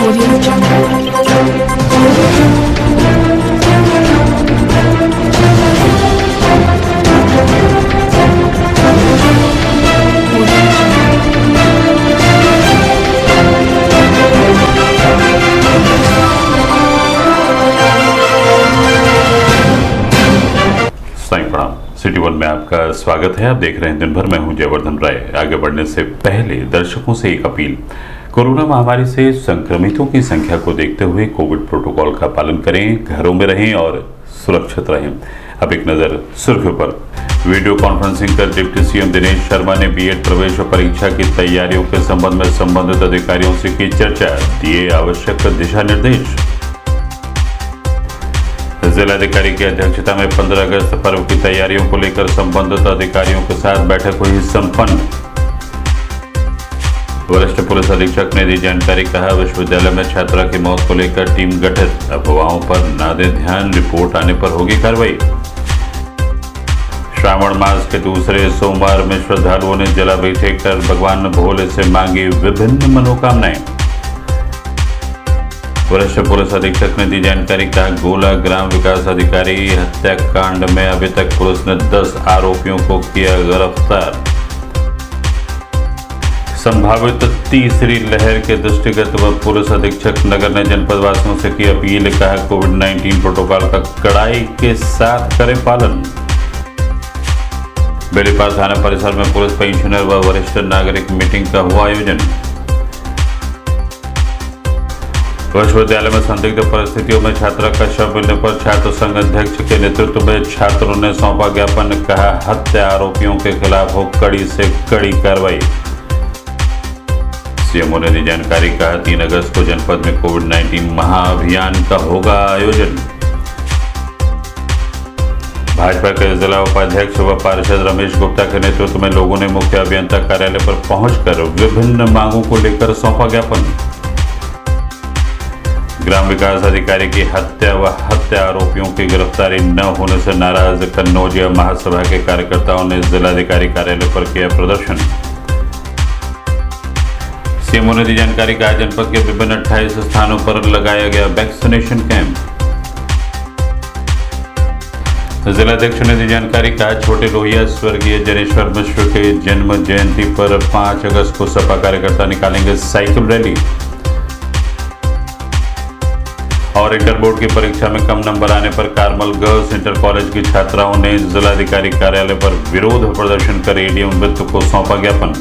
Audio Jungle. City one में आपका स्वागत है। आप देख रहे हैं दिन भर। मैं हूं जयवर्धन राय। आगे बढ़ने से पहले दर्शकों से एक अपील। कोरोना महामारी से संक्रमितों की संख्या को देखते हुए कोविड प्रोटोकॉल का पालन करें, घरों में रहें और सुरक्षित रहें। अब एक नजर सुर्खियों पर। वीडियो कॉन्फ्रेंसिंग कर डिप्टी सीएम दिनेश शर्मा ने बीएड प्रवेश परीक्षा की तैयारियों के संबंध में संबंधित अधिकारियों से की चर्चा, दिए आवश्यक दिशा निर्देश। जिलाधिकारी की अध्यक्षता में 15 अगस्त पर्व की तैयारियों को लेकर संबंधित अधिकारियों के साथ बैठक हुई संपन्न। वरिष्ठ पुलिस अधीक्षक ने दी जानकारी, कहा विश्वविद्यालय में छात्रा की मौत को लेकर टीम गठित, अफवाहों पर न दें ध्यान, रिपोर्ट आने पर होगी कार्रवाई। श्रावण मास के दूसरे सोमवार में श्रद्धालुओं ने जलाभिषेक कर भगवान भोले से मांगी विभिन्न मनोकामनाएं। वरिष्ठ पुलिस अधीक्षक ने दी जानकारी, कहा गोला ग्राम विकास अधिकारी हत्याकांड में अभी तक पुलिस ने 10 आरोपियों को किया गिरफ्तार। संभावित तीसरी लहर के दृष्टिगत पुलिस अधीक्षक नगर ने जनपद वासियों से की अपील, कहा कोविड-19 प्रोटोकॉल का कड़ाई के साथ करें पालन। बेलीपाल थाना परिसर में पुलिस पेंशनर व वरिष्ठ नागरिक मीटिंग का हुआ आयोजन। विश्वविद्यालय में संदिग्ध परिस्थितियों में छात्रा का शव मिलने पर छात्र संघ अध्यक्ष के नेतृत्व में छात्रों ने सौंपा ज्ञापन, कहा हत्या आरोपियों के खिलाफ हो कड़ी से कड़ी कार्रवाई। सीएमओ ने दी जानकारी, कहा 3 अगस्त को जनपद में कोविड-19 महाअभियान का होगा आयोजन। भाजपा के जिला उपाध्यक्ष व पार्षद रमेश गुप्ता के नेतृत्व में लोगों ने मुख्य अभियंता कार्यालय पर पहुंचकर विभिन्न मांगों को लेकर सौंपा ज्ञापन। ग्राम विकास अधिकारी की हत्या व हत्या आरोपियों की गिरफ्तारी न होने से नाराज कन्नौजिया महासभा के कार्यकर्ताओं ने जिलाधिकारी कार्यालय पर किया प्रदर्शन। सीएमओ ने दी जानकारी, कहा जनपद के विभिन्न 28 स्थानों पर लगाया गया वैक्सीनेशन कैंप। जिलाध्यक्ष ने दी जानकारी, कहा छोटे लोहिया स्वर्गीय जनेश्वर मिश्र के जन्म जयंती पर 5 अगस्त को सपा कार्यकर्ता निकालेंगे साइकिल रैली। और इंटर बोर्ड की परीक्षा में कम नंबर आने पर कारमल गर्ल्स इंटर कॉलेज की छात्राओं ने जिलाधिकारी कार्यालय पर विरोध प्रदर्शन कर एडीएम वित्त को सौंपा ज्ञापन।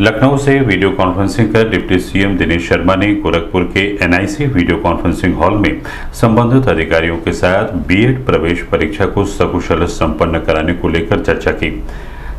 लखनऊ से वीडियो कॉन्फ्रेंसिंग कर डिप्टी सीएम दिनेश शर्मा ने गोरखपुर के एनआईसी वीडियो कॉन्फ्रेंसिंग हॉल में संबंधित अधिकारियों के साथ बीएड प्रवेश परीक्षा को सकुशल संपन्न कराने को लेकर चर्चा की।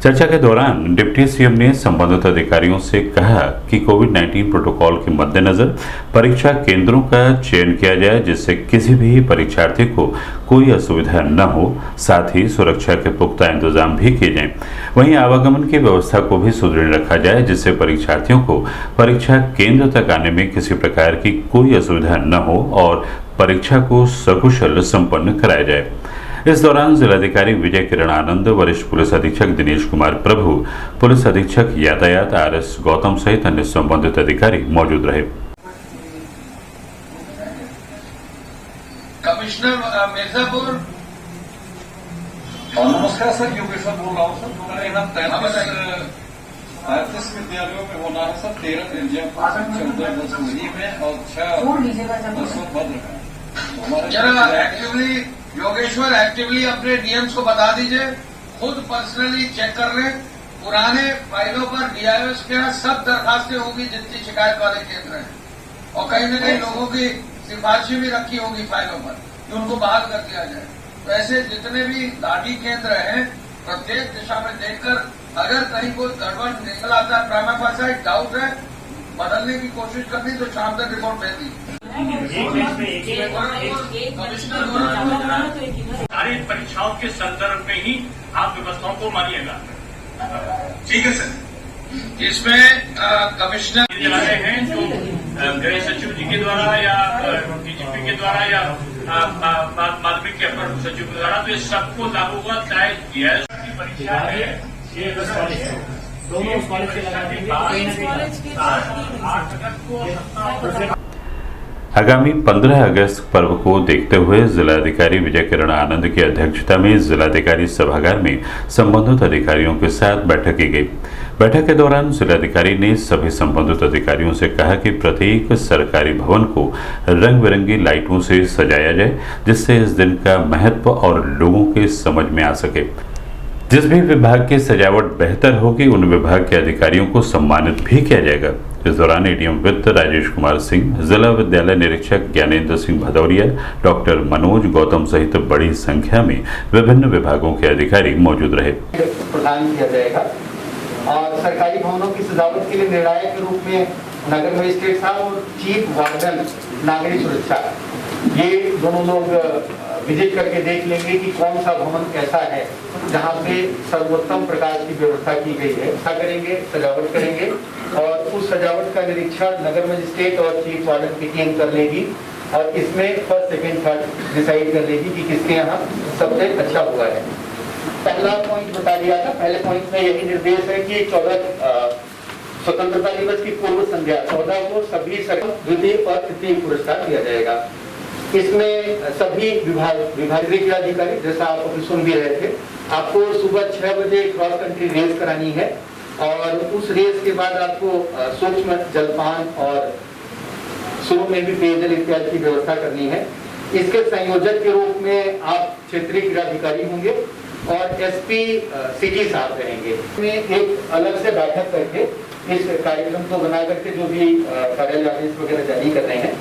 चर्चा के दौरान डिप्टी सीएम ने संबंधित अधिकारियों से कहा कि कोविड-19 प्रोटोकॉल के मद्देनजर परीक्षा केंद्रों का चयन किया जाए, जिससे किसी भी परीक्षार्थी को कोई असुविधा न हो। साथ ही सुरक्षा के पुख्ता इंतजाम भी किए जाएं। वहीं आवागमन की व्यवस्था को भी सुदृढ़ रखा जाए, जिससे परीक्षार्थियों को परीक्षा केंद्र तक आने में किसी प्रकार की कोई असुविधा न हो और परीक्षा को सकुशल संपन्न कराया जाए। इस दौरान जिलाधिकारी विजय किरण आनंद, वरिष्ठ पुलिस अधीक्षक दिनेश कुमार प्रभु, पुलिस अधीक्षक यातायात आरएस गौतम सहित अन्य संबंधित अधिकारी मौजूद रहे। कमिश्नर मिर्जापुर। नमस्कार सर, योगेश्वर बोल रहा हूँ सर। हमारे यहाँ 33 विद्यालयों में होना है सर। 13 मिर्जापुर, 14 बसोली में और 6 सोनभद्र में। जरा एक्टिवली योगेश्वर एक्टिवली अपने डीएम्स को बता दीजिए, खुद पर्सनली चेक कर लें। पुराने फाइलों पर डीआईओएस के यहाँ सब दरखास्तें होंगी जितनी शिकायत वाले केंद्र हैं, और कहीं न कहीं लोगों की सिफारिशें भी रखी होंगी फाइलों पर कि उनको बहाल कर दिया जाए। तो ऐसे जितने भी दाढ़ी केंद्र हैं, प्रत्येक दिशा में देखकर अगर कहीं कोई गड़बड़ निकल आता है, प्राइमा फासी डाउट है, बदलने की कोशिश करनी तो शाम तक रिपोर्ट भेज दी। सारी परीक्षाओं के संदर्भ में ही आप व्यवस्थाओं को मानिएगा। ठीक है सर। इसमें कमिश्नर चला रहे हैं जो गृह सचिव जी के द्वारा या डीजीपी के द्वारा या माध्यमिक के अपर सचिव के द्वारा, तो ये सबको लागू होगा। चाहे जीएस की परीक्षा है 6 अगस्त दोनों उस कॉलेज के लगा देंगे, कहीं ना कहीं 8 अगस्त को आगामी 15 अगस्त पर्व को देखते हुए जिलाधिकारी विजय किरण आनंद की अध्यक्षता में जिलाधिकारी सभागार में संबंधित अधिकारियों के साथ बैठक की गई। बैठक के दौरान जिलाधिकारी ने सभी संबंधित अधिकारियों से कहा कि प्रत्येक सरकारी भवन को रंग बिरंगी लाइटों से सजाया जाए, जिससे इस दिन का महत्व और लोगों के समझ में आ सके। जिस भी विभाग की सजावट बेहतर होगी उन विभाग के अधिकारियों को सम्मानित भी किया जाएगा। इस दौरान एडीएम वित्त राजेश कुमार सिंह, जिला विद्यालय निरीक्षक ज्ञानेंद्र सिंह भदौरिया, डॉक्टर मनोज गौतम सहित बड़ी संख्या में विभिन्न विभागों के अधिकारी मौजूद रहे। प्रदान किया जाएगा और सरकारी भवनों की सजावट के लिए निर्णायक के रूप में नगर मजिस्ट्रेट साहब और चीफ वार्डन नागरिक सुरक्षा, ये दोनों लोग विजिट करके देख लेंगे कि कौन सा भवन ऐसा है जहाँ पे सर्वोत्तम प्रकार की व्यवस्था की गई है। ऐसा करेंगे, सजावट करेंगे और उस सजावट का निरीक्षण नगर मजिस्ट्रेट और चीफ वार्डन की टीम कर लेगी और इसमें फर्स्ट सेकंड थर्ड डिसाइड कर लेगी कि किसके यहाँ सबसे अच्छा हुआ है। पहला पॉइंट बता दिया था, पहले पॉइंट में यही निर्देश है कि 14 स्वतंत्रता दिवस की पूर्व संध्या 14 को सभी द्वितीय और तृतीय पुरस्कार दिया जाएगा। इसमें सभी विभागीय क्रीड़ाधिकारी, जैसा आप अभी सुन भी रहे थे, आपको सुबह 6 बजे क्रॉस कंट्री रेस करानी है और उस रेस के बाद आपको सूक्ष्म जलपान और शुरू में भी पेयजल इत्यादि की व्यवस्था करनी है। इसके संयोजक के रूप में आप क्षेत्रीय क्रीड़ाधिकारी होंगे और एसपी सिटी साहब रहेंगे। इसमें एक अलग से बैठक करके इस कार्यक्रम को बना करके जो भी कार्यालय आदेश वगैरह जारी कर रहे हैं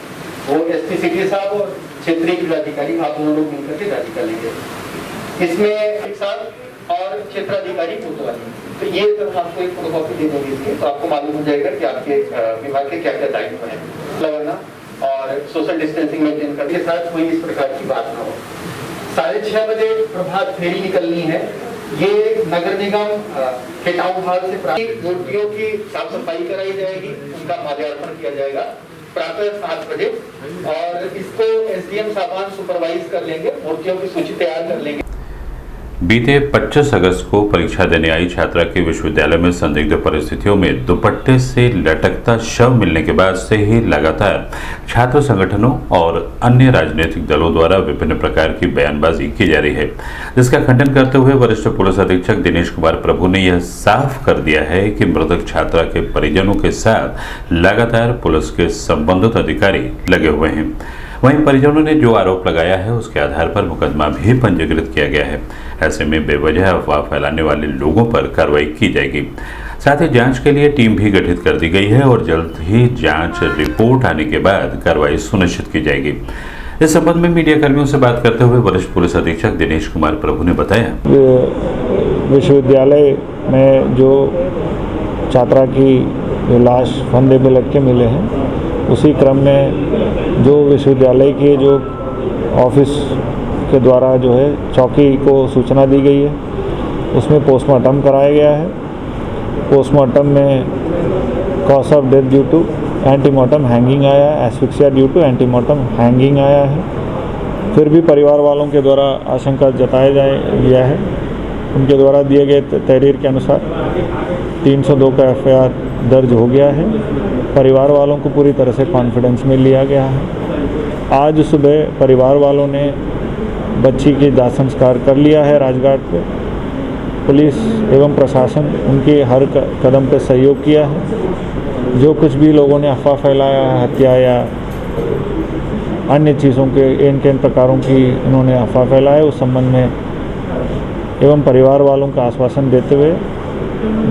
वो एसपी सिटी साहब और क्षेत्रीय क्रीड़ाधिकारी आप दोनों लोग मिलकर के जारी कर लेंगे। इसमें एक साथ और क्षेत्राधिकारी कोतवाली, तो ये सब आपको एक फोटोकॉपी दे देंगे इसके, तो आपको मालूम हो जाएगा कि आपके विभाग के क्या क्या दायित्व है। लगाना और सोशल डिस्टेंसिंग मेंटेन करने के साथ कोई इस प्रकार की बात ना हो। 6:30 बजे प्रभात फेरी निकलनी है। ये नगर निगम के टाउन हॉल से प्राप्त मूर्तियों की साफ सफाई कराई जाएगी, उनका माल्यार्पण किया जाएगा प्रातः 7 बजे और इसको एसडीएम साहबान सुपरवाइज कर लेंगे, मूर्तियों की सूची तैयार कर लेंगे। बीते 25 अगस्त को परीक्षा देने आई छात्रा के विश्वविद्यालय में संदिग्ध परिस्थितियों में दुपट्टे से लटकता शव मिलने के बाद से ही लगातार छात्र संगठनों और अन्य राजनीतिक दलों द्वारा विभिन्न प्रकार की बयानबाजी की जा रही है, जिसका खंडन करते हुए वरिष्ठ पुलिस अधीक्षक दिनेश कुमार प्रभु ने यह साफ कर दिया है कि मृतक छात्रा के परिजनों के साथ लगातार पुलिस के संबंधित अधिकारी लगे हुए हैं। वहीं परिजनों ने जो आरोप लगाया है उसके आधार पर मुकदमा भी पंजीकृत किया गया है। ऐसे में बेवजह अफवाह फैलाने वाले लोगों पर कार्रवाई की जाएगी। साथ ही जांच के लिए टीम भी गठित कर दी गई है और जल्द ही जांच रिपोर्ट आने के बाद कार्रवाई सुनिश्चित की जाएगी। इस संबंध में मीडिया कर्मियों से बात करते हुए वरिष्ठ पुलिस अधीक्षक दिनेश कुमार प्रभु ने बताया, विश्वविद्यालय में जो छात्रा की लाश फंदे में लटके मिले हैं, उसी क्रम में जो विश्वविद्यालय के जो ऑफिस के द्वारा जो है चौकी को सूचना दी गई है, उसमें पोस्टमार्टम कराया गया है। पोस्टमार्टम में cause of death due to antemortem hanging आया है, asphyxia due to antemortem hanging आया है। फिर भी परिवार वालों के द्वारा आशंका जताया गया है, उनके द्वारा दिए गए तहरीर के अनुसार 302 का एफआईआर दर्ज हो गया है। परिवार वालों को पूरी तरह से कॉन्फिडेंस में लिया गया है। आज सुबह परिवार वालों ने बच्ची की दाह संस्कार कर लिया है राजघाट पे। पुलिस एवं प्रशासन उनके हर कदम पे सहयोग किया है। जो कुछ भी लोगों ने अफवाह फैलाया, हत्या या अन्य चीज़ों के इन प्रकारों की इन्होंने अफवाह फैलाया, उस संबंध में एवं परिवार वालों का आश्वासन देते हुए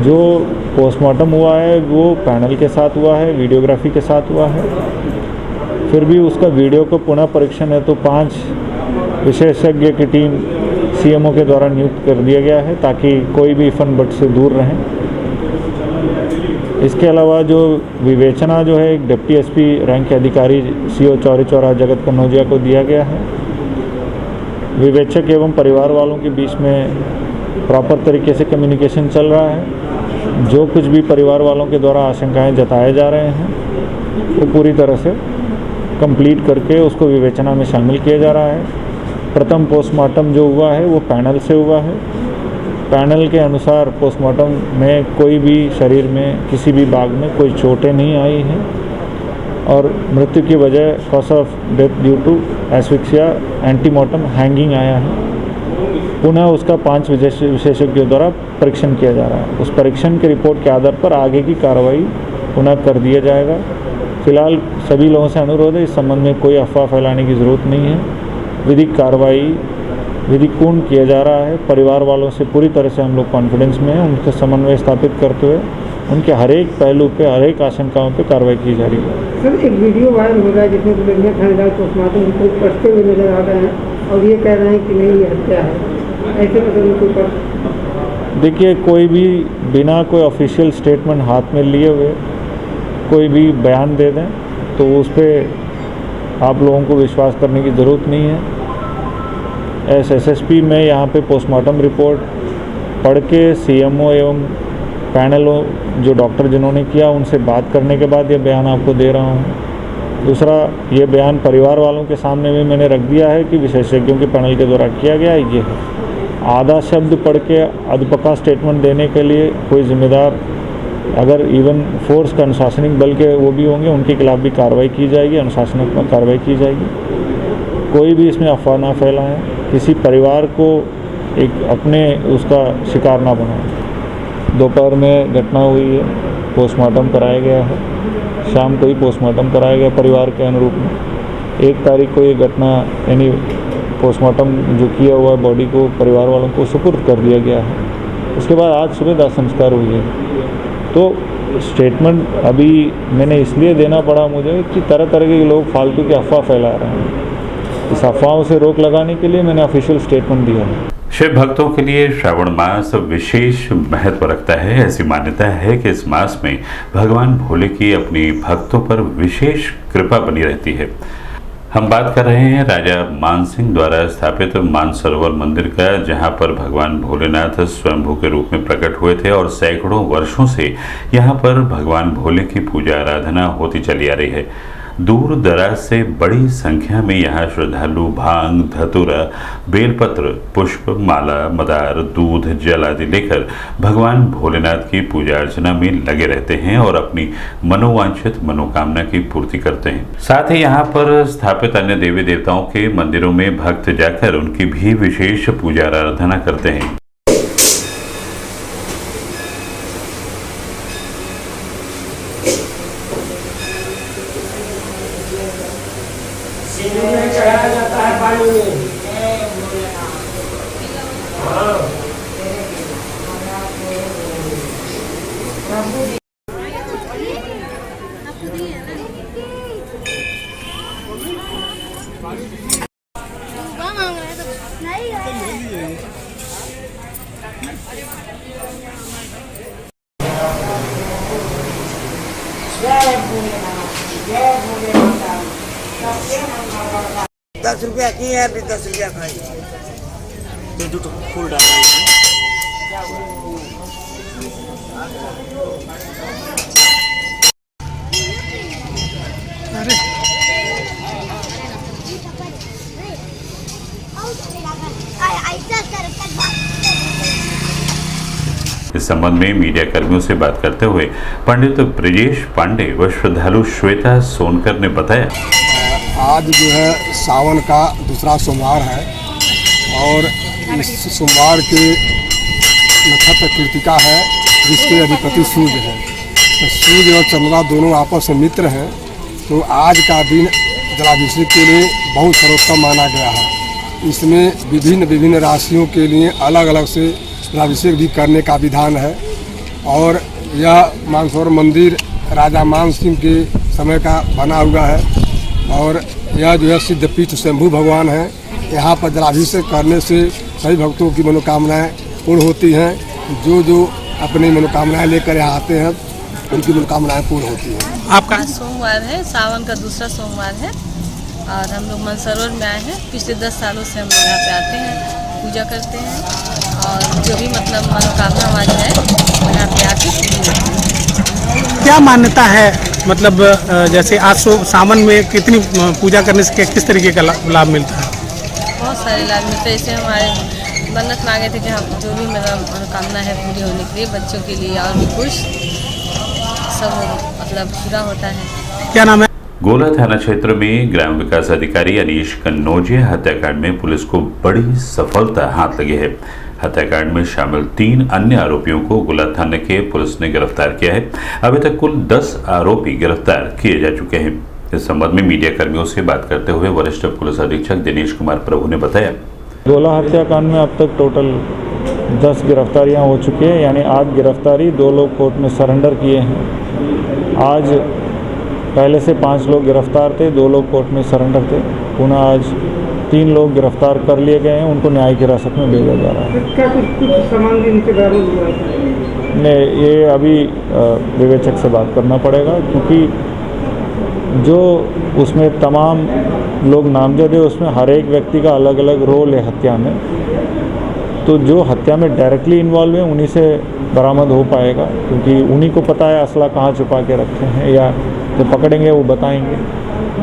जो पोस्टमार्टम हुआ है वो पैनल के साथ हुआ है, वीडियोग्राफी के साथ हुआ है। फिर भी उसका वीडियो को पुनः परीक्षण है तो 5 विशेषज्ञ की टीम सीएमओ के द्वारा नियुक्त कर दिया गया है ताकि कोई भी फन बट से दूर रहें। इसके अलावा जो विवेचना जो है एक डिप्टी एसपी रैंक के अधिकारी सीओ चौरी चौरा जगत कन्नौजिया को दिया गया है। विवेचक एवं परिवार वालों के बीच में प्रॉपर तरीके से कम्युनिकेशन चल रहा है। जो कुछ भी परिवार वालों के द्वारा आशंकाएं जताए जा रहे हैं वो पूरी तरह से कंप्लीट करके उसको विवेचना में शामिल किया जा रहा है। प्रथम पोस्टमार्टम जो हुआ है वो पैनल से हुआ है। पैनल के अनुसार पोस्टमार्टम में कोई भी शरीर में किसी भी भाग में कोई चोटें नहीं आई हैं और मृत्यु की वजह cause of death due to asphyxia antemortem hanging आया है। पुनः उसका 5 विशेषज्ञों द्वारा परीक्षण किया जा रहा है। उस परीक्षण के रिपोर्ट के आधार पर आगे की कार्रवाई पुनः कर दिया जाएगा। फिलहाल सभी लोगों से अनुरोध है, इस संबंध में कोई अफवाह फैलाने की ज़रूरत नहीं है। विधिक कार्रवाई विधिपूर्ण किया जा रहा है। परिवार वालों से पूरी तरह से हम लोग कॉन्फिडेंस में हैं। उनके समन्वय स्थापित करते हुए उनके हर एक पहलू पे, हर एक आशंकाओं पे कार्रवाई की जा रही है। सर, एक वीडियो वायरल हो रहा है जिसमें दुल्हनिया थानेदार पोस्टमार्टम रिपोर्ट पढ़ते हुए नजर आ रहे हैं और ये कह रहे हैं कि नहीं, ये हत्या है। ऐसे मतलब कोई पर देखिए, कोई भी बिना कोई ऑफिशियल स्टेटमेंट हाथ में लिए हुए कोई भी बयान दे दें तो उस पर आप लोगों को विश्वास करने की ज़रूरत नहीं है। एसएसपी में यहाँ पे पोस्टमार्टम रिपोर्ट पढ़ के सीएमओ एवं पैनलों जो डॉक्टर जिन्होंने किया उनसे बात करने के बाद ये बयान आपको दे रहा हूँ। दूसरा, ये बयान परिवार वालों के सामने भी मैंने रख दिया है कि विशेषज्ञों के पैनल के द्वारा किया गया है। ये आधा शब्द पढ़ के अधपका स्टेटमेंट देने के लिए कोई जिम्मेदार, अगर इवन फोर्स का अनुशासनिक बल के वो भी होंगे, उनके खिलाफ भी कार्रवाई की जाएगी, अनुशासनात्मक कार्रवाई की जाएगी। कोई भी इसमें अफवाह ना फैलाएं, किसी परिवार को एक अपने उसका शिकार ना बनाएं। दोपहर में घटना हुई है, पोस्टमार्टम कराया गया है, शाम को ही पोस्टमार्टम कराया गया परिवार के अनुरूप में। 1 तारीख को ये घटना यानी पोस्टमार्टम जो किया हुआ बॉडी को परिवार वालों को सुपुर्द कर दिया गया है। उसके बाद आज सुबह दाह संस्कार हुई है। तो स्टेटमेंट अभी मैंने इसलिए देना पड़ा मुझे कि तरह तरह के लोग फालतू की अफवाह फैला रहे हैं। इस अफवाहों से रोक लगाने के लिए मैंने ऑफिशियल स्टेटमेंट दिया है। शिव भक्तों के लिए श्रावण मास विशेष महत्व रखता है। ऐसी मान्यता है कि इस मास में भगवान भोले की अपनी भक्तों पर विशेष कृपा बनी रहती है। हम बात कर रहे हैं राजा मानसिंह द्वारा स्थापित मानसरोवर मंदिर का, जहां पर भगवान भोलेनाथ स्वयंभू के रूप में प्रकट हुए थे और सैकड़ों वर्षों से यहां पर भगवान भोले की पूजा आराधना होती चली आ रही है। दूर दराज से बड़ी संख्या में यहाँ श्रद्धालु भांग, धतूरा, बेलपत्र, पुष्प, माला, मदार, दूध, जल आदि लेकर भगवान भोलेनाथ की पूजा अर्चना में लगे रहते हैं और अपनी मनोवांछित मनोकामना की पूर्ति करते हैं। साथ ही यहाँ पर स्थापित अन्य देवी देवताओं के मंदिरों में भक्त जाकर उनकी भी विशेष पूजा आराधना करते हैं। चढ़ाया जाता है पानी में। ₹10 की है, फिर ₹10 खाई। तो फूल डालना इस संबंध में मीडिया कर्मियों से बात करते हुए पंडित ब्रिजेश पांडे व श्रद्धालु श्वेता सोनकर ने बताया, आज जो है सावन का दूसरा सोमवार है और इस सोमवार के नक्षत्र कृतिका है जिसके अधिपति सूर्य है। तो सूर्य और चंद्रमा दोनों आपस में मित्र हैं। तो आज का दिन जलाभिषेक के लिए बहुत सर्वोत्तम माना गया है। इसमें विभिन्न राशियों के लिए अलग अलग से जलाभिषेक भी करने का विधान है। और यह मानसरोवर मंदिर राजा मान सिंह के समय का बना हुआ है और यह जो है सिद्धपीठ शंभू भगवान है। यहाँ पर जलाभिषेक करने से सभी भक्तों की मनोकामनाएं पूर्ण होती हैं। जो अपनी मनोकामनाएं लेकर यहाँ आते हैं उनकी मनोकामनाएं पूर्ण होती हैं। आपका सोमवार है, सावन का दूसरा सोमवार है और हम लोग मानसरोवर में आए हैं। पिछले 10 सालों से हम लोग यहाँ पे आते हैं, पूजा करते हैं और जो भी मतलब मनोकामना हमारी है वो यहाँ पे आके पूरी होती है। क्या मान्यता है, मतलब जैसे आज सावन में कितनी पूजा करने से किस तरीके का लाभ मिलता है? बहुत सारे लाभ मिलते हैं। जैसे हमारे मन्नत मांगे थे कि हम जो भी मेरा मनोकामना है पूरी होने के लिए बच्चों के लिए और भी खुश सब मतलब पूरा होता है। क्या नाम है? गोला थाना क्षेत्र में ग्राम विकास अधिकारी अनीश कन्नौजिया हत्याकांड में पुलिस को बड़ी सफलता हाथ लगी है। हत्याकांड में शामिल 3 अन्य आरोपियों को गोला थाने के पुलिस ने गिरफ्तार किया है। अभी तक कुल 10 आरोपी गिरफ्तार किए जा चुके हैं। इस संबंध में मीडिया कर्मियों से बात करते हुए वरिष्ठ पुलिस अधीक्षक दिनेश कुमार प्रभु ने बताया, गोला हत्याकांड में अब तक टोटल 10 गिरफ्तारियां हो चुकी हैं, यानी आज गिरफ्तारी 2 लोग कोर्ट में सरेंडर किए हैं। आज पहले से 5 लोग गिरफ्तार थे, 2 लोग कोर्ट में सरेंडर थे। पुनः आज 3 लोग गिरफ्तार कर लिए गए हैं, उनको न्यायिक हिरासत में भेजा जा रहा है। क्या कुछ सामान भी नीचे बरामद हुआ है? नहीं, ये अभी विवेचक से बात करना पड़ेगा, क्योंकि जो उसमें तमाम लोग नामजद है उसमें हर एक व्यक्ति का अलग अलग रोल है हत्या में। तो जो हत्या में डायरेक्टली इन्वॉल्व है उन्हीं से बरामद हो पाएगा, क्योंकि उन्हीं को पता है असला कहाँ छुपा के रखे हैं, या जो पकड़ेंगे वो बताएंगे।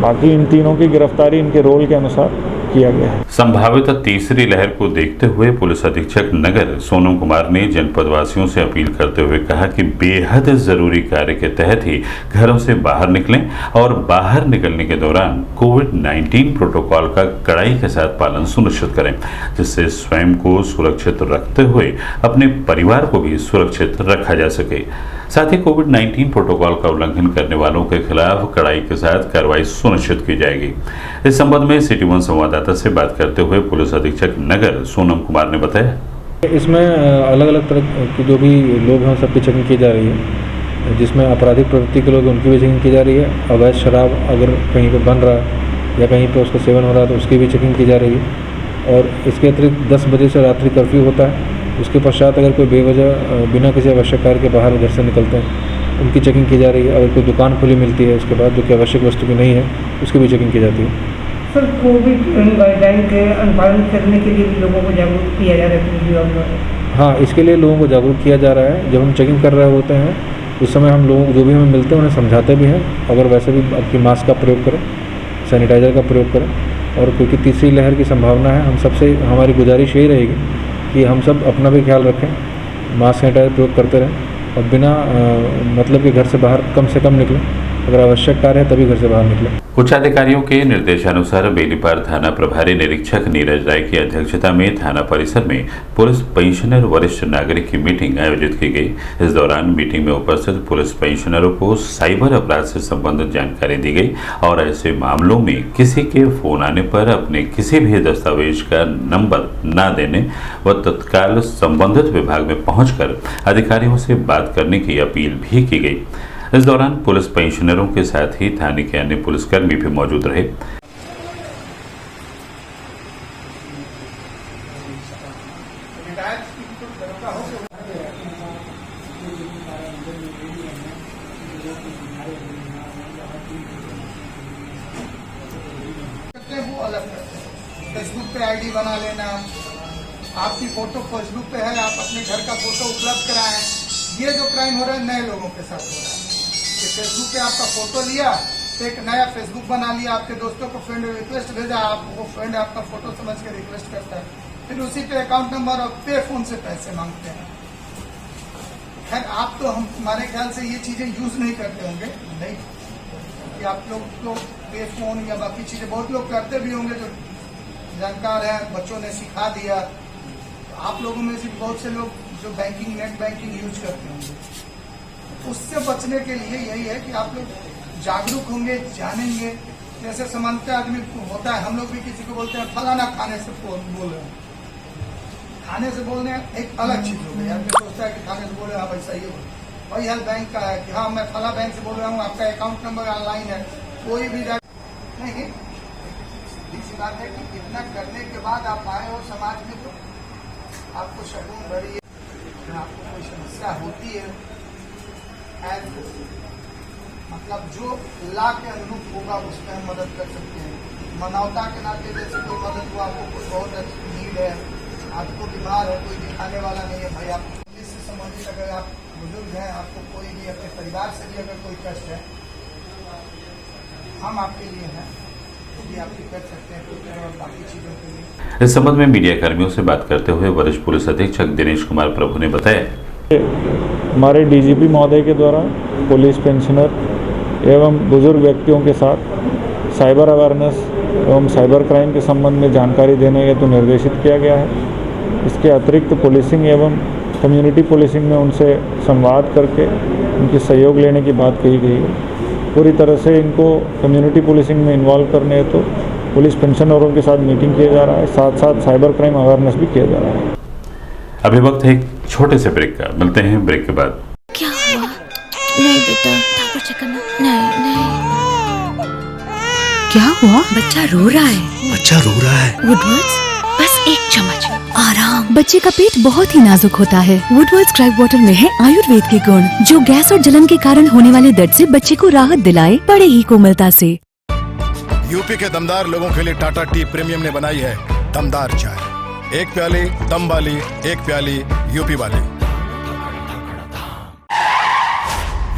बाकी इन तीनों की गिरफ्तारी इनके रोल के अनुसार किया गया है। संभावित तीसरी लहर को देखते हुए पुलिस अधीक्षक नगर सोनम कुमार ने जनपद वासियों से अपील करते हुए कहा कि बेहद जरूरी कार्य के तहत ही घरों से बाहर निकलें और बाहर निकलने के दौरान कोविड-19 प्रोटोकॉल का कड़ाई के साथ पालन सुनिश्चित करें, जिससे स्वयं को सुरक्षित रखते हुए अपने परिवार को भी सुरक्षित रखा जा सके। साथ ही कोविड-19 प्रोटोकॉल का उल्लंघन करने वालों के खिलाफ कड़ाई के साथ कार्रवाई सुनिश्चित की जाएगी। इस संबंध में सिटी 1 संवाददाता से बात करते हुए पुलिस अधीक्षक नगर सोनम कुमार ने बताया, इसमें अलग अलग तरह के जो भी लोग हैं सबकी चेकिंग की जा रही है, जिसमें आपराधिक प्रवृत्ति के लोग उनकी भी चेकिंग की जा रही है। अवैध शराब अगर कहीं पर बन रहा है या कहीं पर उसका सेवन हो रहा है तो उसकी भी चेकिंग की जा रही है। और इसके अतिरिक्त 10 बजे से रात्रि कर्फ्यू होता है। उसके पश्चात अगर कोई बेवजह बिना किसी आवश्यक कार्य के बाहर घर से निकलते हैं उनकी चेकिंग की जा रही है। अगर कोई दुकान खुली मिलती है उसके बाद जो कि आवश्यक वस्तु की नहीं है उसकी भी चेकिंग की जाती है। सर, कोविड गाइडलाइन के अनुपालन करने के लिए भी लोगों को जागरूक किया जा रहा है? हाँ, इसके लिए लोगों को जागरूक किया जा रहा है। जब हम चेकिंग कर रहे होते हैं उस समय हम लोग जो भी हमें मिलते हैं उन्हें समझाते भी हैं, अगर वैसे भी आपकी मास्क का प्रयोग करें, सैनिटाइज़र का प्रयोग करें। और क्योंकि तीसरी लहर की संभावना है, हम सबसे हमारी गुजारिश यही रहेगी कि हम सब अपना भी ख्याल रखें, मास्क सैनिटाइजर प्रयोग करते रहें और बिना मतलब कि घर से बाहर कम से कम निकलें। अगर आवश्यक कार्य है तभी घर से बाहर निकलें। उच्च अधिकारियों के निर्देशानुसार बेनीपार थाना प्रभारी निरीक्षक नीरज राय की अध्यक्षता में थाना परिसर में पुलिस पेंशनर वरिष्ठ नागरिक की मीटिंग आयोजित की गई। इस दौरान मीटिंग में उपस्थित पुलिस पेंशनरों को साइबर अपराध से संबंधित जानकारी दी गई और ऐसे मामलों में किसी के फोन आने पर अपने किसी भी दस्तावेज का नंबर न देने व तत्काल संबंधित विभाग में पहुंचकर अधिकारियों से बात करने की अपील भी की गई। इस दौरान पुलिस पेंशनरों के साथ ही थाने के अन्य पुलिसकर्मी भी मौजूद रहे। फेसबुक पे आईडी बना लेना, आपकी फोटो फेसबुक पे है, आप अपने घर का फोटो उपलब्ध कराएं। ये जो क्राइम हो रहा है नए लोगों के साथ हो रहा है कि फेसबुक पे आपका फोटो लिया तो एक नया फेसबुक बना लिया, आपके दोस्तों को फ्रेंड रिक्वेस्ट भेजा, आप वो फ्रेंड आपका फोटो समझ के रिक्वेस्ट करता है, फिर उसी पे अकाउंट नंबर और पे फोन से पैसे मांगते हैं। खैर आप तो हमारे ख्याल से ये चीजें यूज नहीं करते होंगे, नहीं कि आप लोग तो पे फोन या बाकी चीजें बहुत लोग करते भी होंगे जो जानकार है, बच्चों ने सिखा दिया। आप लोगों में से बहुत से लोग जो बैंकिंग नेट बैंकिंग यूज करते होंगे, उससे बचने के लिए यही है कि आप लोग जागरूक होंगे, जानेंगे। जैसे सामान्यतः आदमी होता है, हम लोग भी किसी को बोलते हैं फलाना खाने से बोल रहे हैं, खाने से बोलने एक अलग चीज हो गई। आदमी सोचता है कि खाने से बोल रहे हैं, हाँ भाई सही है। वही हाल बैंक का है कि हाँ मैं फला बैंक से बोल रहा हूँ, आपका अकाउंट नंबर ऑनलाइन है, कोई भी नहीं। इसी बात है कि इतना करने के बाद आप आए हो समाज में तो आपको शगुन भरी है, आपको कोई समस्या होती है मतलब जो ला के अनुरूप होगा उसमें हम मदद कर सकते हैं। मानवता के नाते जैसे कोई मदद हुआ, आपको कोई बहुत अच्छी नीड है, आपको बीमार है, कोई दिखाने वाला नहीं है भाई, आप इससे संबंधित अगर आप बुजुर्ग हैं, आपको कोई भी अपने परिवार से भी अगर कोई कष्ट है, हम आपके लिए हैं। कि आप कर सकते हैं टिकट और बाकी चीज़ों के लिए। इस संबंध में मीडिया कर्मियों से बात करते हुए वरिष्ठ पुलिस अधीक्षक दिनेश कुमार प्रभु ने बताया, हमारे डीजीपी महोदय के द्वारा पुलिस पेंशनर एवं बुजुर्ग व्यक्तियों के साथ साइबर अवेयरनेस एवं साइबर क्राइम के संबंध में जानकारी देने हेतु निर्देशित किया गया है। इसके अतिरिक्त पुलिसिंग एवं कम्युनिटी पुलिसिंग में उनसे संवाद करके उनके सहयोग लेने की बात कही गई है। पूरी तरह से इनको कम्युनिटी पुलिसिंग में इन्वॉल्व करने हेतु पुलिस पेंशनरों के साथ मीटिंग किया जा रहा है, साथ साथ साइबर क्राइम अवेयरनेस भी किया जा रहा है। अभी वक्त है एक छोटे से ब्रेक का, मिलते हैं ब्रेक के बाद। क्या हुआ? नहीं बेटा, नहीं। क्या हुआ? बच्चा रो रहा है। बच्चा रो रहा है। वुडवर्ड्स, बस एक चम्मच आराम। बच्चे का पेट बहुत ही नाजुक होता है। वुडवर्ड्स क्राइब वाटर में है आयुर्वेद के गुण, जो गैस और जलन के कारण होने वाले दर्द से बच्चे को राहत दिलाए बड़े ही कोमलता से। यूपी के दमदार लोगों के लिए टाटा टी प्रीमियम ने बनाई है दमदार चाय। एक प्याली दम वाली, एक प्याली यूपी वाली।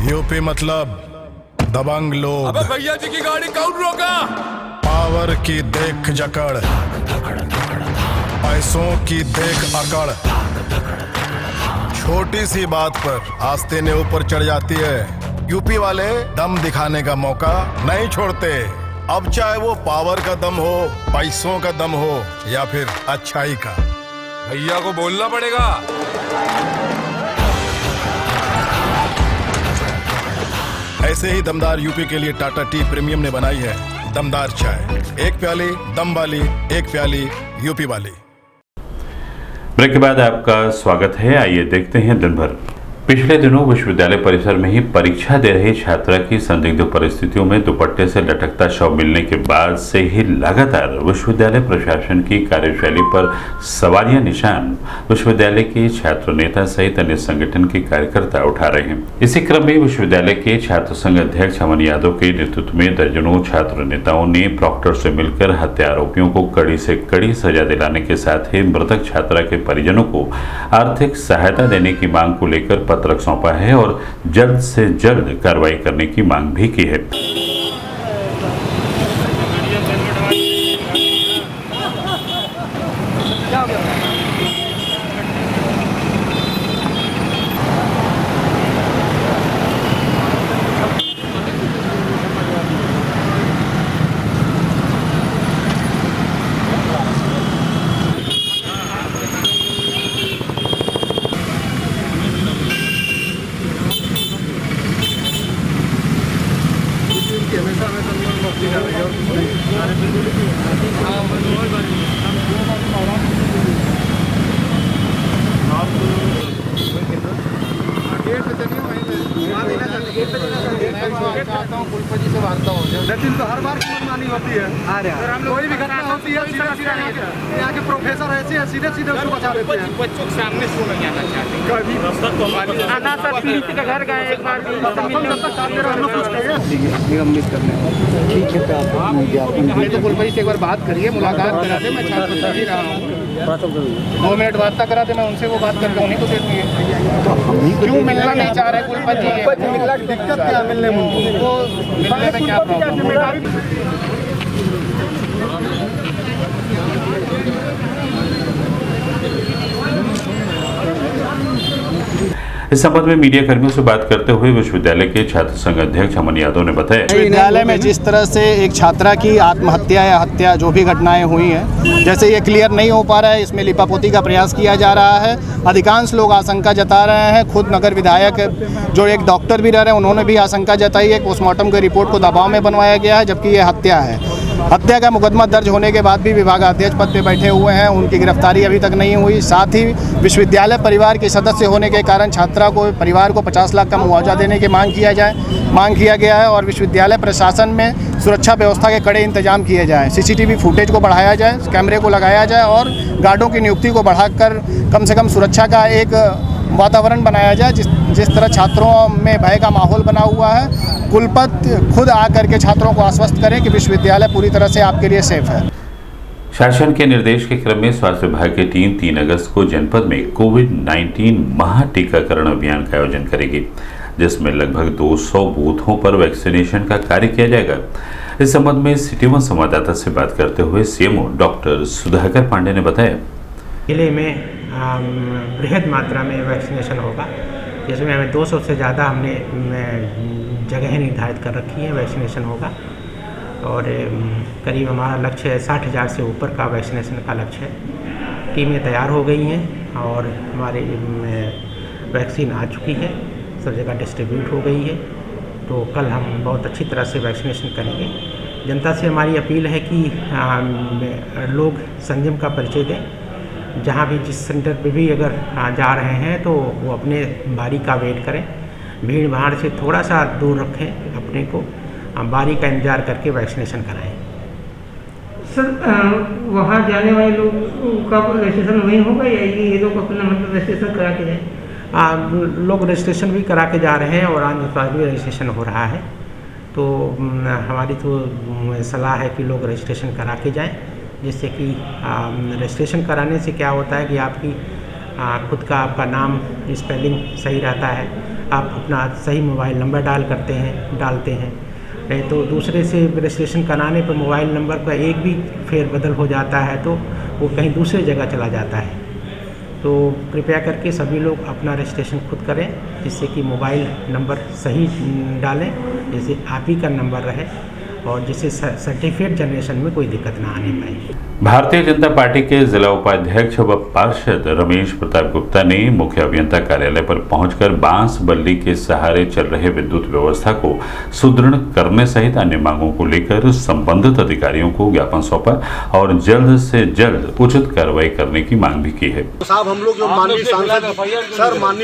यूपी मतलब दबंग लोग। अबे भैया जी की गाड़ी कौन रोका? पावर की देख जकड़, पैसों की देख अकड़, छोटी सी बात पर आस्ते ने ऊपर चढ़ जाती है। यूपी वाले दम दिखाने का मौका नहीं छोड़ते। अब चाहे वो पावर का दम हो, पैसों का दम हो या फिर अच्छाई का। भैया को बोलना पड़ेगा। ऐसे ही दमदार यूपी के लिए टाटा टी प्रीमियम ने बनाई है दमदार चाय। एक प्याली दम वाली, एक प्याली यूपी वाली। ब्रेक के बाद आपका स्वागत है। आइए देखते हैं दिन भर। पिछले दिनों विश्वविद्यालय परिसर में ही परीक्षा दे रही छात्रा की संदिग्ध परिस्थितियों में दुपट्टे से लटकता शव मिलने के बाद से ही लगातार विश्वविद्यालय प्रशासन की कार्यशैली पर सवालिया निशान विश्वविद्यालय के छात्र नेता सहित अन्य संगठन के कार्यकर्ता उठा रहे हैं। इसी क्रम में विश्वविद्यालय के छात्र संघ अध्यक्ष अमन यादव के नेतृत्व में दर्जनों छात्र नेताओं ने प्रॉक्टर से मिलकर हत्या आरोपियों को कड़ी से कड़ी सजा दिलाने के साथ ही मृतक छात्रा के परिजनों को आर्थिक सहायता देने की मांग को लेकर पत्रक सौंपा है और जल्द से जल्द कार्रवाई करने की मांग भी की है। लेकिन तो हर बार मनमानी होती है। कोई भी घटना होती है यहाँ के प्रोफेसर ऐसे हैं सीधे सीधे उसको बचा देते हैं। बच्चों के सामने सुना जाना चाहते हैं। घर गए एक बार ठीक है, आपने तो कुलपति से एक बार बात करिए, मुलाकात कराते। मैं छात्र कर ही रहा हूँ, 2 मिनट वार्ता कराते, मैं उनसे वो बात करके उन्हीं को दे दूँगी। क्यों मिलना नहीं चाह रहे कुलपति? मिलना दिक्कत क्या मिलने में उनको? मिलने में क्या प्रॉब्लम? इस संबंध में मीडिया कर्मियों से बात करते हुए विश्वविद्यालय के छात्र संघ अध्यक्ष अमन यादव ने बताया, विश्वविद्यालय में जिस तरह से एक छात्रा की आत्महत्या या हत्या जो भी घटनाएं हुई हैं, जैसे ये क्लियर नहीं हो पा रहा है, इसमें लिपापोती का प्रयास किया जा रहा है। अधिकांश लोग आशंका जता रहे हैं। खुद नगर विधायक जो एक डॉक्टर भी रह रहे हैं, उन्होंने भी आशंका जताई है। पोस्टमार्टम की रिपोर्ट को दबाव में बनवाया गया है, जबकि ये हत्या है। हत्या का मुकदमा दर्ज होने के बाद भी विभागाध्यक्ष पद पर बैठे हुए हैं, उनकी गिरफ्तारी अभी तक नहीं हुई। साथ ही विश्वविद्यालय परिवार के सदस्य होने के कारण छात्रा को, परिवार को 50 लाख का मुआवजा देने की मांग किया गया है और विश्वविद्यालय प्रशासन में सुरक्षा व्यवस्था के कड़े इंतजाम किए जाएँ। CCTV फुटेज को बढ़ाया जाए, कैमरे को लगाया जाए और गार्डों की नियुक्ति को बढ़ाकर कम से कम सुरक्षा का एक वातावरण बनाया जाए। जिस तरह छात्रों में भय का माहौल बना हुआ है, कुलपति खुद आकर के छात्रों को आश्वस्त करें कि विश्वविद्यालय पूरी तरह से आपके लिए सेफ है। शासन के निर्देश के क्रम में स्वास्थ्य विभाग की टीम 3 अगस्त को जनपद में कोविड-19 महा टीकाकरण अभियान का आयोजन करेगी, जिसमें लगभग 200 बूथों पर वैक्सीनेशन का कार्य किया जाएगा। इस संबंध में सिटी वन संवाददाता से बात करते हुए सीएमओ डॉक्टर सुधाकर पांडे ने बताया, जिले में बृहद मात्रा में वैक्सीनेशन होगा, जिसमें हमें 200 से ज़्यादा हमने जगह निर्धारित कर रखी है, वैक्सीनेशन होगा। और करीब हमारा लक्ष्य है 60,000 से ऊपर का वैक्सीनेशन का लक्ष्य है। टीमें तैयार हो गई हैं और हमारी वैक्सीन आ चुकी है, सब जगह डिस्ट्रीब्यूट हो गई है। तो कल हम बहुत अच्छी तरह से वैक्सीनेशन करेंगे। जनता से हमारी अपील है कि लोग संयम का परिचय दें। जहाँ भी जिस सेंटर पे भी अगर जा रहे हैं तो वो अपने बारी का वेट करें, भीड़ भाड़ से थोड़ा सा दूर रखें अपने को, बारी का इंतजार करके वैक्सीनेशन कराएं। सर वहाँ जाने वाले लोग का रजिस्ट्रेशन वहीं होगा या ये लोग अपना मतलब रजिस्ट्रेशन करा के जाएँ? लोग रजिस्ट्रेशन भी करा के जा रहे हैं और आंध्र प्रदेश भी रजिस्ट्रेशन हो रहा है। तो हमारी तो सलाह है कि लोग रजिस्ट्रेशन करा के जाएं, जिससे कि रजिस्ट्रेशन कराने से क्या होता है कि आपकी खुद का आपका नाम स्पेलिंग सही रहता है, आप अपना सही मोबाइल नंबर डालते हैं। नहीं तो दूसरे से रजिस्ट्रेशन कराने पर मोबाइल नंबर का एक भी फेरबदल हो जाता है तो वो कहीं दूसरे जगह चला जाता है। तो कृपया करके सभी लोग अपना रजिस्ट्रेशन खुद करें, जिससे कि मोबाइल नंबर सही डालें, जैसे आप ही का नंबर रहे और जिससे सर्टिफिकेट जनरेशन में कोई दिक्कत ना आने पाए। भारतीय जनता पार्टी के जिला उपाध्यक्ष व पार्षद रमेश प्रताप गुप्ता ने मुख्य अभियंता कार्यालय पर पहुंचकर बांस बल्ली के सहारे चल रहे विद्युत व्यवस्था को सुदृढ़ करने सहित अन्य मांगों को लेकर संबंधित अधिकारियों को ज्ञापन सौंपा और जल्द से जल्द उचित कार्रवाई करने की मांग भी की है। साहब हम लोग जो माननीय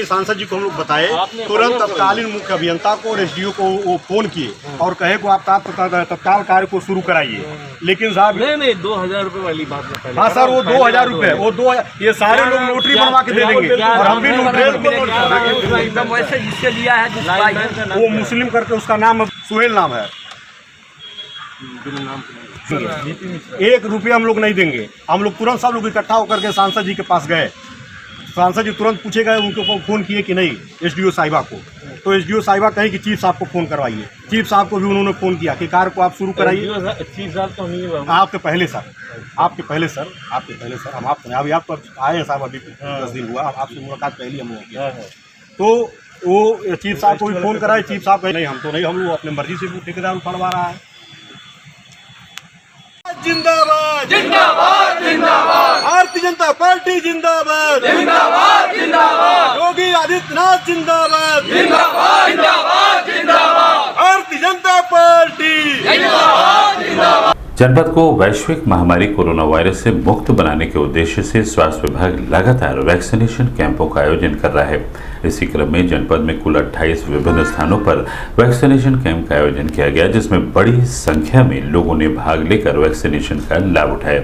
सांसद जी को हम लोग बताए, तुरंत तत्कालीन मुख्य अभियंता को और एसडीओ को वो फोन किए और कहे को आप तत्काल कार्य को शुरू कराइए। लेकिन साहब नहीं 2000 रुपए वाली बात है। हाँ सर, वो 2000 रुपए, वो 2 ये सारे लोग नोटरी बनवा के दे देंगे और हम भी एकदम वैसे जिससे लिया है वो मुस्लिम करके उसका नाम सुहेल नाम है। 1 रुपया हम लोग नहीं देंगे। हम लोग तुरंत सब लोग इकट्ठा होकर के सांसद जी के पास गए। सांसद जी तुरंत पूछे गए, उनको फ़ोन किए कि नहीं एसडीओ साहिबा को, तो एसडीओ साहिबा कहे कि चीफ साहब को फ़ोन करवाइए। चीफ साहब को भी उन्होंने फ़ोन किया कि कार्य को आप शुरू कराइए। चीफ साहब तो नहीं, आपके पहले सर हम आप तो आए हैं साहब, अभी 10 दिन हुआ, आपसे मुलाकात पहली हम लोग किया। तो वो चीफ साहब को भी फ़ोन कराए। चीफ साहब कहे नहीं, हम लोग अपने मर्जी से ठेकेदार उठवा रहा है। जिंदाबाद जिंदाबाद जिंदाबाद, भारतीय जनता पार्टी जिंदाबाद जिंदाबाद जिंदाबाद, योगी आदित्यनाथ जिंदाबाद जिंदाबाद जिंदाबाद जिंदाबाद, भारतीय जनता पार्टी जिंदाबाद जिंदाबाद। जनपद को वैश्विक महामारी कोरोना वायरस से मुक्त बनाने के उद्देश्य से स्वास्थ्य विभाग लगातार वैक्सीनेशन कैंपों का आयोजन कर रहा है। इसी क्रम में जनपद में कुल 28 विभिन्न स्थानों पर वैक्सीनेशन कैंप का आयोजन किया गया, जिसमें बड़ी संख्या में लोगों ने भाग लेकर वैक्सीनेशन का लाभ उठाया।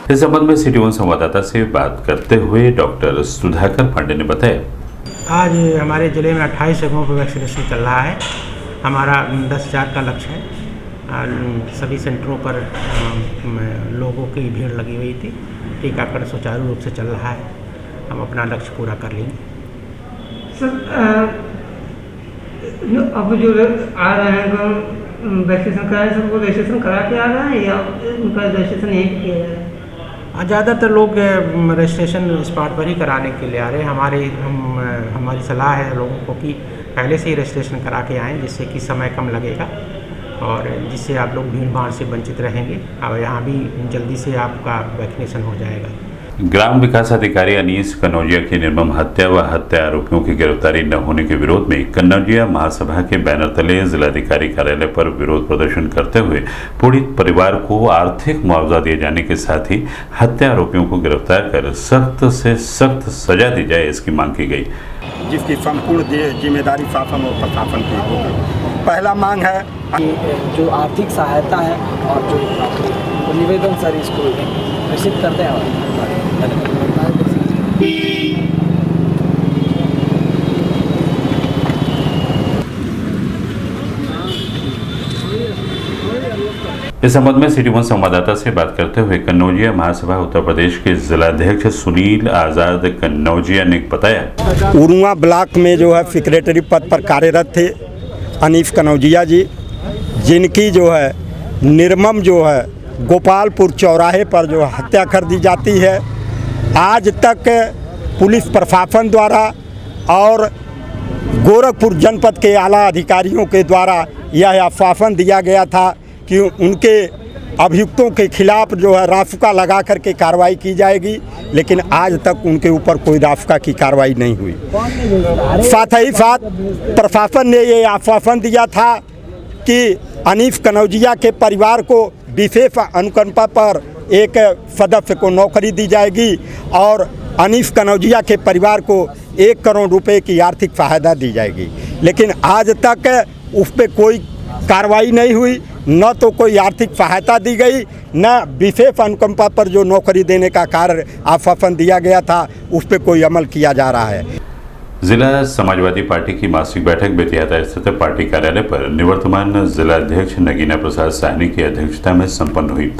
इस संबंध में सिटी वन संवाददाता से बात करते हुए डॉक्टर सुधाकर पांडे ने बताया, आज हमारे ज़िले में 28 जगहों पर वैक्सीनेशन चल रहा है। हमारा 10,000 का लक्ष्य है। सभी सेंटरों पर लोगों की भीड़ लगी हुई थी। टीकाकरण सुचारू रूप से चल रहा है, हम अपना लक्ष्य पूरा कर लेंगे। सर अब जो आ रहे हैं वैक्सीनेशन कराए, सबको रजिस्ट्रेशन करा के आ रहे हैं या उनका रजिस्ट्रेशन यहीं किया जा रहा है? ज़्यादातर लोग रजिस्ट्रेशन स्पॉट पर ही कराने के लिए आ रहे हैं। हमारी सलाह है लोगों को कि पहले से ही रजिस्ट्रेशन करा के आएँ, जिससे कि समय कम लगेगा और जिससे आप लोग भीड़ भाड़ से वंचित रहेंगे और यहाँ भी जल्दी से आपका वैक्सीनेशन हो जाएगा। ग्राम विकास अधिकारी अनीस कन्नौजिया की निर्मम हत्या व हत्या आरोपियों की गिरफ्तारी न होने के विरोध में कन्नौजिया महासभा के बैनर तले जिलाधिकारी कार्यालय पर विरोध प्रदर्शन करते हुए पीड़ित परिवार को आर्थिक मुआवजा दिए जाने के साथ ही हत्या आरोपियों को गिरफ्तार कर सख्त से सख्त सजा दी जाए, इसकी मांग की गई, जिसकी संपूर्ण जिम्मेदारी शासन और प्रशासन की होगी। पहला मांग है जो आर्थिक सहायता है और जो निवेदन सर इसको प्रेषित करते हैं। इस संबंध में सिटी वन संवाददाता से बात करते हुए कन्नौजिया महासभा उत्तर प्रदेश के जिलाध्यक्ष सुनील आजाद कन्नौजिया ने बताया, उरुआ ब्लॉक में जो है सेक्रेटरी पद पर कार्यरत थे अनीस कन्नौजिया जी, जिनकी जो है निर्मम जो है गोपालपुर चौराहे पर जो हत्या कर दी जाती है। आज तक पुलिस प्रशासन द्वारा और गोरखपुर जनपद के आला अधिकारियों के द्वारा यह आश्वासन दिया गया था कि उनके अभियुक्तों के खिलाफ जो है रासुका लगा करके कार्रवाई की जाएगी, लेकिन आज तक उनके ऊपर कोई रासुका की कार्रवाई नहीं हुई। साथ ही साथ प्रशासन ने ये आश्वासन दिया था कि अनीस कन्नौजिया के परिवार को विशेष अनुकंपा पर एक सदस्य को नौकरी दी जाएगी और अनीस कन्नौजिया के परिवार को 1 करोड़ रुपए की आर्थिक सहायता दी जाएगी, लेकिन आज तक उस पर कोई कार्रवाई नहीं हुई, न तो कोई आर्थिक सहायता दी गई, न विशेष अनुकंपा पर जो नौकरी देने का कार्य आश्वासन दिया गया था उस पर कोई अमल किया जा रहा है। जिला समाजवादी पार्टी की मासिक बैठक बेतियाता स्थित पार्टी कार्यालय पर निवर्तमान जिलाध्यक्ष नगीना प्रसाद साहनी की अध्यक्षता में संपन्न हुई।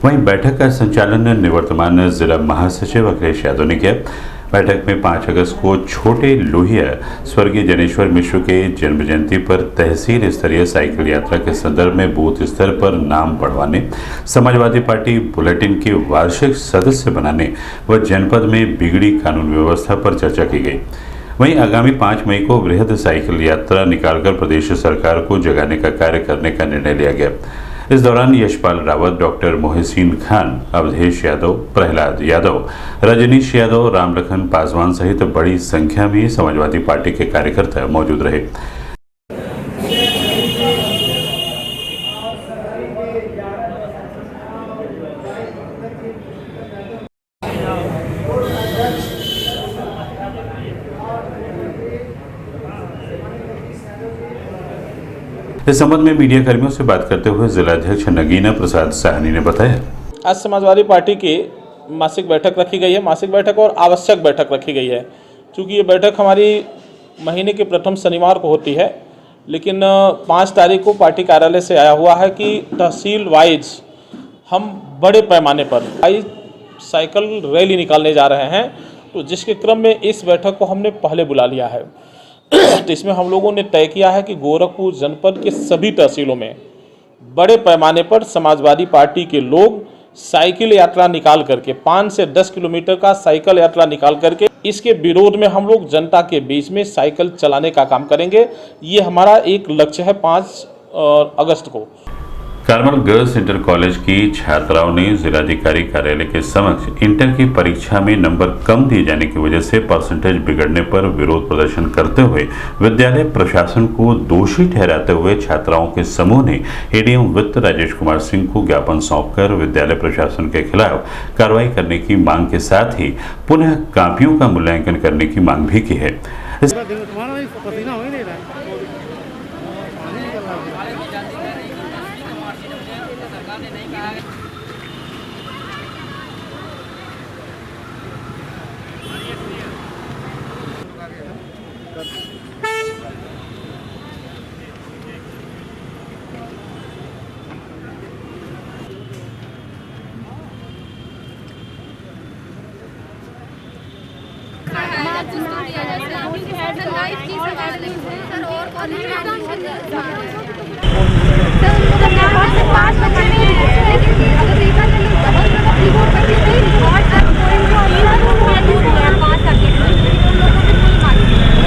वहीं बैठक का संचालन निवर्तमान जिला महासचिव अखिलेश यादव ने किया। बैठक में 5 अगस्त को छोटे लोहिया स्वर्गीय जनेश्वर मिश्र के जन्म जयंती पर तहसील स्तरीय साइकिल यात्रा के संदर्भ में बूथ स्तर पर नाम बढ़वाने, समाजवादी पार्टी बुलेटिन के वार्षिक सदस्य बनाने व जनपद में बिगड़ी कानून व्यवस्था पर चर्चा की गई। वहीं आगामी 5 मई को वृहद साइकिल यात्रा निकालकर प्रदेश सरकार को जगाने का कार्य करने का निर्णय लिया गया। इस दौरान यशपाल रावत, डॉक्टर मोहसिन खान, अवधेश यादव, प्रहलाद यादव, रजनीश यादव, रामलखन पासवान सहित बड़ी संख्या में समाजवादी पार्टी के कार्यकर्ता मौजूद रहे। इस संबंध में मीडिया कर्मियों से बात करते हुए जिलाध्यक्ष नगीना प्रसाद साहनी ने बताया, आज समाजवादी पार्टी की मासिक बैठक रखी गई है। मासिक बैठक और आवश्यक बैठक रखी गई है। चूँकि ये बैठक हमारी महीने के प्रथम शनिवार को होती है, लेकिन 5 तारीख को पार्टी कार्यालय से आया हुआ है कि तहसील वाइज हम बड़े पैमाने पर साइकिल रैली निकालने जा रहे हैं, तो जिसके क्रम में इस बैठक को हमने पहले बुला लिया है। तो इसमें हम लोगों ने तय किया है कि गोरखपुर जनपद के सभी तहसीलों में बड़े पैमाने पर समाजवादी पार्टी के लोग साइकिल यात्रा निकाल करके 5 से 10 किलोमीटर का साइकिल यात्रा निकाल करके इसके विरोध में हम लोग जनता के बीच में साइकिल चलाने का काम करेंगे। ये हमारा एक लक्ष्य है 5 अगस्त को। कार्मल गर्ल्स इंटर कॉलेज की छात्राओं ने जिलाधिकारी कार्यालय के समक्ष इंटर की परीक्षा में नंबर कम दिए जाने की वजह से परसेंटेज बिगड़ने पर विरोध प्रदर्शन करते हुए विद्यालय प्रशासन को दोषी ठहराते हुए छात्राओं के समूह ने एडीएम वित्त राजेश कुमार सिंह को ज्ञापन सौंपकर विद्यालय प्रशासन के खिलाफ कार्रवाई करने की मांग के साथ ही पुनः कापियों का मूल्यांकन करने की मांग भी की है। जिसको दिया जाए सर लाइफ की सवाल है सर और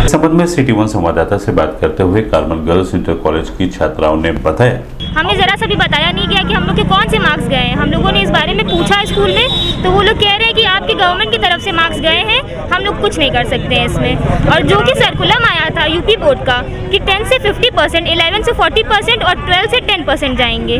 इस संबंध में सिटी वन संवाददाता से बात करते हुए कार्मल गर्ल्स इंटर कॉलेज की छात्राओं ने बताया, हमें जरा सा भी बताया नहीं गया कि हम लोग के कौन से मार्क्स गए हैं। हम लोगों ने इस बारे में पूछा स्कूल में तो वो लोग कह रहे हैं कि आपके गवर्नमेंट की तरफ से मार्क्स गए हैं, हम लोग कुछ नहीं कर सकते हैं इसमें। और जो कि सर्कुलम आया था यूपी बोर्ड का कि 10 से 50%, 11 से 40% और 12 से 10% जाएंगे,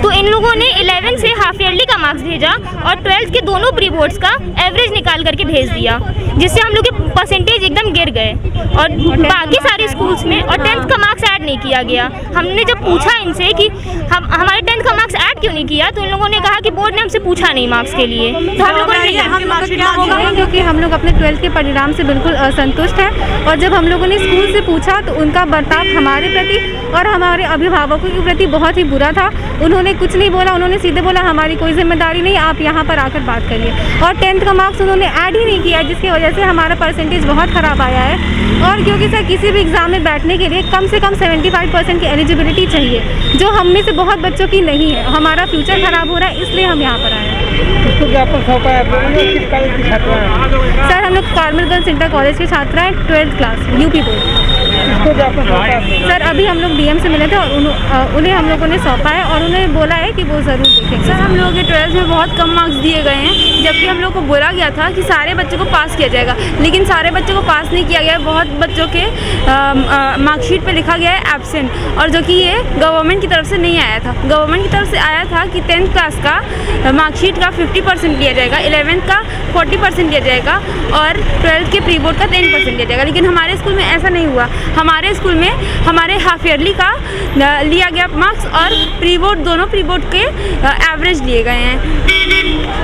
तो इन लोगों ने 11 से हाफ ईयरली का मार्क्स भेजा और 12 के दोनों प्री बोर्ड्स का एवरेज निकाल करके भेज दिया, जिससे हम लोग के परसेंटेज एकदम गिर गए। और बाकी सारे स्कूल्स में और 10th का मार्क्स ऐड नहीं किया गया। हमने जब पूछा इनसे कि हमारे 10th का मार्क्स ऐड क्यों नहीं किया, तो इन लोगों ने कहा कि बोर्ड ने हमसे पूछा नहीं मार्क्स के लिए। तो हम लोगों ने क्योंकि हम लोग अपने 12th के परिणाम से बिल्कुल असंतुष्ट हैं और जब हम लोगों ने स्कूल से पूछा तो उनका बर्ताव हमारे प्रति और हमारे अभिभावकों के प्रति बहुत ही बुरा था। उन्होंने कुछ नहीं बोला, उन्होंने सीधे बोला हमारी कोई जिम्मेदारी नहीं, आप यहाँ पर आकर बात करिए। और 10th का मार्क्स उन्होंने ऐड ही नहीं किया, जिसकी वजह से हमारा परसेंटेज बहुत ख़राब आया है। और क्योंकि सर किसी भी एग्ज़ाम में बैठने के लिए कम से कम 75% की एलिजिबिलिटी चाहिए, जो हम में से बहुत बच्चों की नहीं है। हमारा फ्यूचर ख़राब हो रहा है, इसलिए हम यहाँ पर आए हैं। इसको ज्ञापन सौंपा है आप लोगों ने, किस कॉलेज की छात्रा हैं? सर हम लोग कार्मल गर्ल्स इंटर कॉलेज की छात्रा हैं, 12th क्लास यूपी बोर्ड। इसको ज्ञापन सौंपा है सर अभी हम लोग डीएम से मिले थे और उन्हें हम लोगों ने सौंपा है और उन्हें बोला है कि वो ज़रूर देखें। सर हम लोगों के 12th में बहुत कम मार्क्स दिए गए हैं, जबकि हम लोग को बोला गया था कि सारे बच्चों को पास किया जाएगा, लेकिन सारे बच्चों को पास नहीं किया गया है। बहुत बच्चों के मार्कशीट पे लिखा गया है एब्सेंट, और जो कि ये गवर्नमेंट की तरफ से नहीं आया था। गवर्नमेंट की तरफ से आया था कि 10th क्लास का मार्कशीट का 50% दिया जाएगा, 11th का 40% दिया जाएगा और 12th के प्री बोर्ड का 10% दिया जाएगा। लेकिन हमारे स्कूल में ऐसा नहीं हुआ। हमारे स्कूल में हमारे हाफ ईयरली का लिया गया मार्क्स और प्री बोर्ड, दोनों प्री बोर्ड के एवरेज लिए गए हैं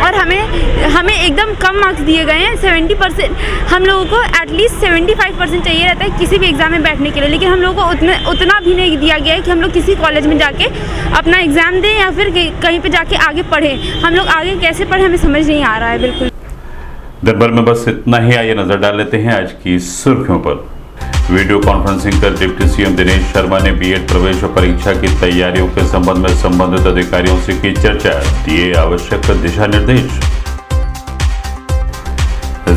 और हमें एकदम कम मार्क्स दिए गए हैं, 70%। हम लोगों को एटलीस्ट 75% चाहिए रहता है किसी भी एग्ज़ाम में बैठने के लिए, लेकिन हम लोगों को उतना भी नहीं दिया गया है कि हम लोग किसी कॉलेज में जाके अपना एग्ज़ाम दें या फिर कहीं पे जाके आगे पढ़ें। हम लोग आगे कैसे पढ़ें हमें समझ नहीं आ रहा है बिल्कुल। दिन भर में बस इतना ही। आइए नजर डाल लेते हैं आज की सुर्खियों पर। वीडियो कॉन्फ्रेंसिंग कर डिप्टी सीएम दिनेश शर्मा ने बीएड प्रवेश परीक्षा की तैयारियों के संबंध में संबंधित अधिकारियों से की चर्चा, दिए आवश्यक दिशा निर्देश।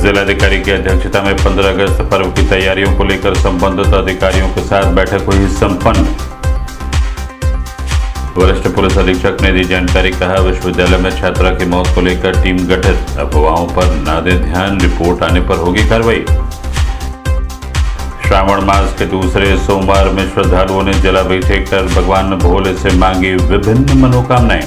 जिलाधिकारी की अध्यक्षता में 15 अगस्त पर्व की तैयारियों को लेकर संबंधित अधिकारियों के साथ बैठक हुई संपन्न। वरिष्ठ पुलिस अधीक्षक ने दी जानकारी, कहा विश्वविद्यालय में छात्रा की मौत को लेकर टीम गठित, अफवाहों पर न दे ध्यान, रिपोर्ट आने पर होगी कार्रवाई। श्रावण मास के दूसरे सोमवार में श्रद्धालुओं ने जलाभिषेक कर भगवान भोले से मांगी विभिन्न मनोकामनाएं।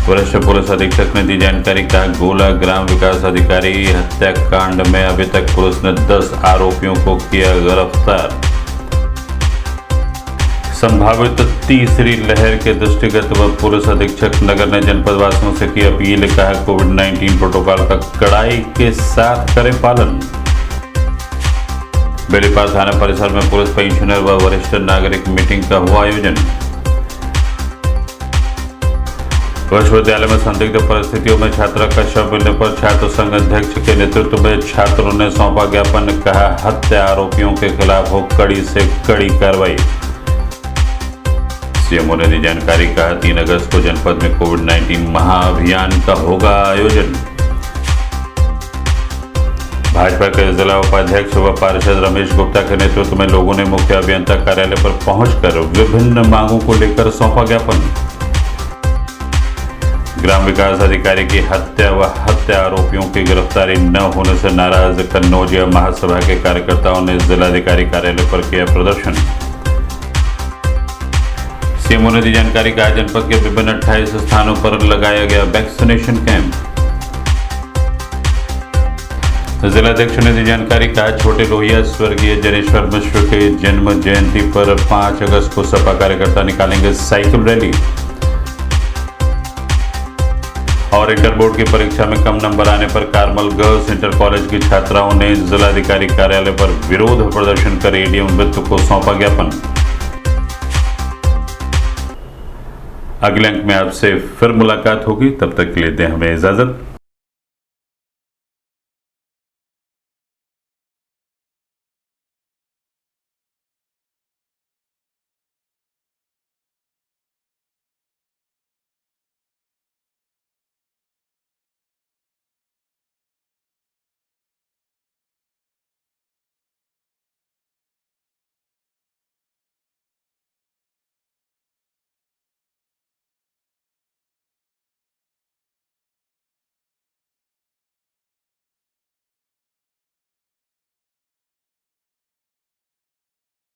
वरिष्ठ पुलिस अधीक्षक ने दी जानकारी, कहा गोला ग्राम विकास अधिकारी हत्याकांड में अभी तक पुलिस ने 10 आरोपियों को किया गिरफ्तार। संभावित तीसरी लहर के दृष्टिगत पुलिस अधीक्षक नगर ने जनपद वासियों से की अपील, कहा कोविड-19 प्रोटोकॉल का कड़ाई के साथ करें पालन। बेलीपाल थाना परिसर में पुलिस पेंशनर व वरिष्ठ नागरिक मीटिंग का हुआ आयोजन। विश्वविद्यालय में संदिग्ध परिस्थितियों में छात्रा का शव मिलने पर छात्र संघ अध्यक्ष के नेतृत्व में छात्रों ने सौंपा ज्ञापन, कहा हत्या आरोपियों के खिलाफ हो कड़ी से कड़ी कार्रवाई। सीएमओ ने दी जानकारी, कहा 3 अगस्त को जनपद में कोविड-19 महाअभियान का होगा आयोजन। भाजपा के जिला उपाध्यक्ष व पार्षद रमेश गुप्ता के नेतृत्व में लोगों ने मुख्य अभियंता कार्यालय पर पहुंचकर विभिन्न मांगों को लेकर सौंपा ज्ञापन। ग्राम विकास अधिकारी की हत्या व हत्या आरोपियों की गिरफ्तारी न होने से नाराज कन्नौजिया महासभा के कार्यकर्ताओं ने जिलाधिकारी कार्यालय पर किया प्रदर्शन। सीएमओ ने दी जानकारी, कहा जनपद के विभिन्न 28 स्थानों पर लगाया गया वैक्सीनेशन कैंप। जिलाध्यक्ष ने दी जानकारी, कहा छोटे लोहिया स्वर्गीय जनेश्वर मिश्र के जन्म जयंती पर 5 अगस्त को सपा कार्यकर्ता निकालेंगे साइकिल रैली। और इंटर बोर्ड की परीक्षा में कम नंबर आने पर कार्मल गर्ल्स इंटर कॉलेज की छात्राओं ने जिलाधिकारी कार्यालय पर विरोध प्रदर्शन कर एडीएम वित्त को सौंपा ज्ञापन। अगले अंक में आपसे फिर मुलाकात होगी, तब तक के लिए दें हमें इजाजत।